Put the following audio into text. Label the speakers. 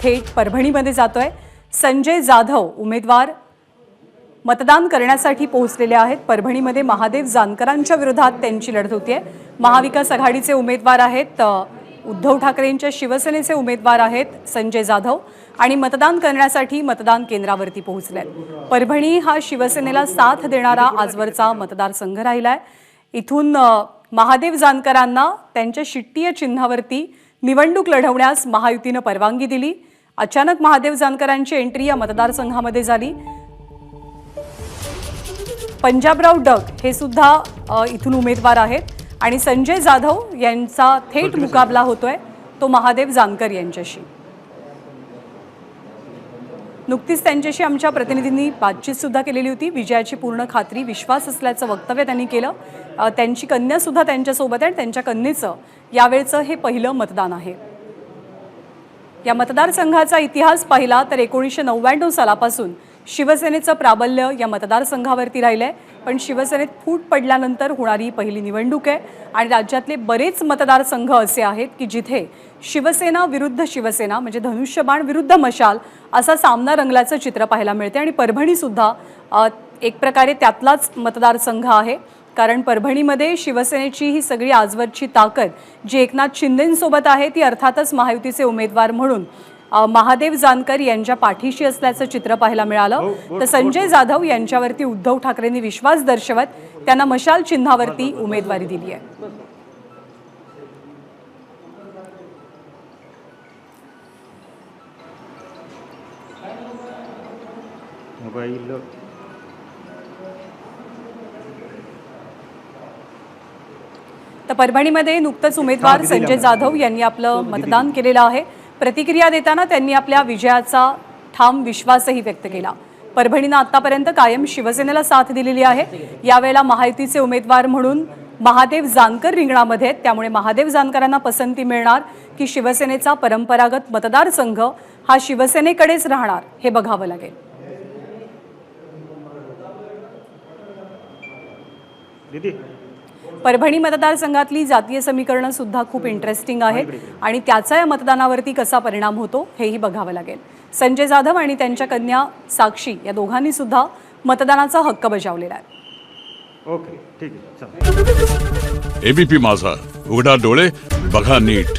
Speaker 1: थेट परभणीमध्ये जातोय। संजय जाधव उमेदवार मतदान करण्यासाठी पोहोचलेले आहेत। परभणीमध्ये महादेव जानकरांच्या विरोधात त्यांची लढत होतीये। महाविकास आघाडीचे उमेदवार आहेत, उद्धव ठाकरेंच्या शिवसेनेचे उमेदवार आहेत संजय जाधव आणि मतदान करण्यासाठी मतदान केंद्रावरती पोहोचलेत। परभणी हा शिवसेनेला साथ देणारा आजवरचा मतदारसंघ राहिलाय। इथून महादेव जानकरांना त्यांच्या शिट्टीय चिन्हावरती निवडणूक लढवण्यास महायुतीने परवानगी दिली। अचानक महादेव जानकरांची एंट्री या मतदारसंघामध्ये झाली। पंजाबराव डग हे सुद्धा इथून उमेदवार आहेत आणि संजय जाधव यांचा थेट मुकाबला होतोय तो महादेव जानकर यांच्याशी। नुकतीच त्यांच्याशी आमच्या प्रतिनिधींनी बातचीत सुद्धा केलेली होती। विजयाची पूर्ण खात्री विश्वास असल्याचं वक्तव्य त्यांनी केलं। त्यांची कन्या सुद्धा त्यांच्यासोबत आहे। त्यांच्या कन्येचं यावेळचं हे पहिलं मतदान आहे। या मतदारसंघाचा इतिहास पाहिला तर 1999 सालापासून शिवसेनेचं प्राबल्य या मतदारसंघावरती राहिलंय। पण शिवसेनेत फूट पडल्यानंतर होणारी पहिली निवडणूक आहे आणि राज्यातले बरेच मतदारसंघ असे आहेत की जिथे शिवसेना विरुद्ध शिवसेना म्हणजे धनुष्यबाण विरुद्ध मशाल असा सामना रंगल्याचं चित्र पाहायला मिळते। आणि परभणी सुद्धा एक प्रकारे त्यातलाच मतदारसंघ आहे, कारण परभणीमध्ये शिवसेनेची ही सगळी आजवरची ताकद जी एकनाथ शिंदेंसोबत आहे ती अर्थातच महायुतीचे उमेदवार म्हणून महादेव जानकर यांच्या पाठीशी असल्याचं चित्र पाहायला मिळालं। तर संजय जाधव यांच्यावरती उद्धव ठाकरेंनी विश्वास दर्शवत त्यांना मशाल चिन्हावरती उमेदवारी दिली आहे। तर परभणीमध्ये नुकतंच उमेदवार संजय जाधव यांनी आपलं मतदान केलेलं आहे। प्रतिक्रिया देताना त्यांनी आपल्या विजयाचा ठाम विश्वासही व्यक्त केला। परभणीनं आतापर्यंत कायम शिवसेनेला साथ दिलेली आहे। यावेळेला महायुतीचे उमेदवार म्हणून महादेव जानकर रिंगणामध्ये आहेत, त्यामुळे महादेव जानकरांना पसंती मिळणार की शिवसेनेचा परंपरागत मतदारसंघ हा शिवसेनेकडेच राहणार हे बघावं लागेल। परभणी मतदारसंघातली जातीय समीकरणं सुद्धा खूप इंटरेस्टिंग आहेत आणि त्याचा या मतदानावरती कसा परिणाम होतो हेही बघावं लागेल। संजय जाधव आणि त्यांच्या कन्या साक्षी या दोघांनी सुद्धा मतदानाचा हक्क बजावलेला आहे।
Speaker 2: ओके, ठीक आहे, चला। एबीपी माझा, उघडा डोळे बघा नीट।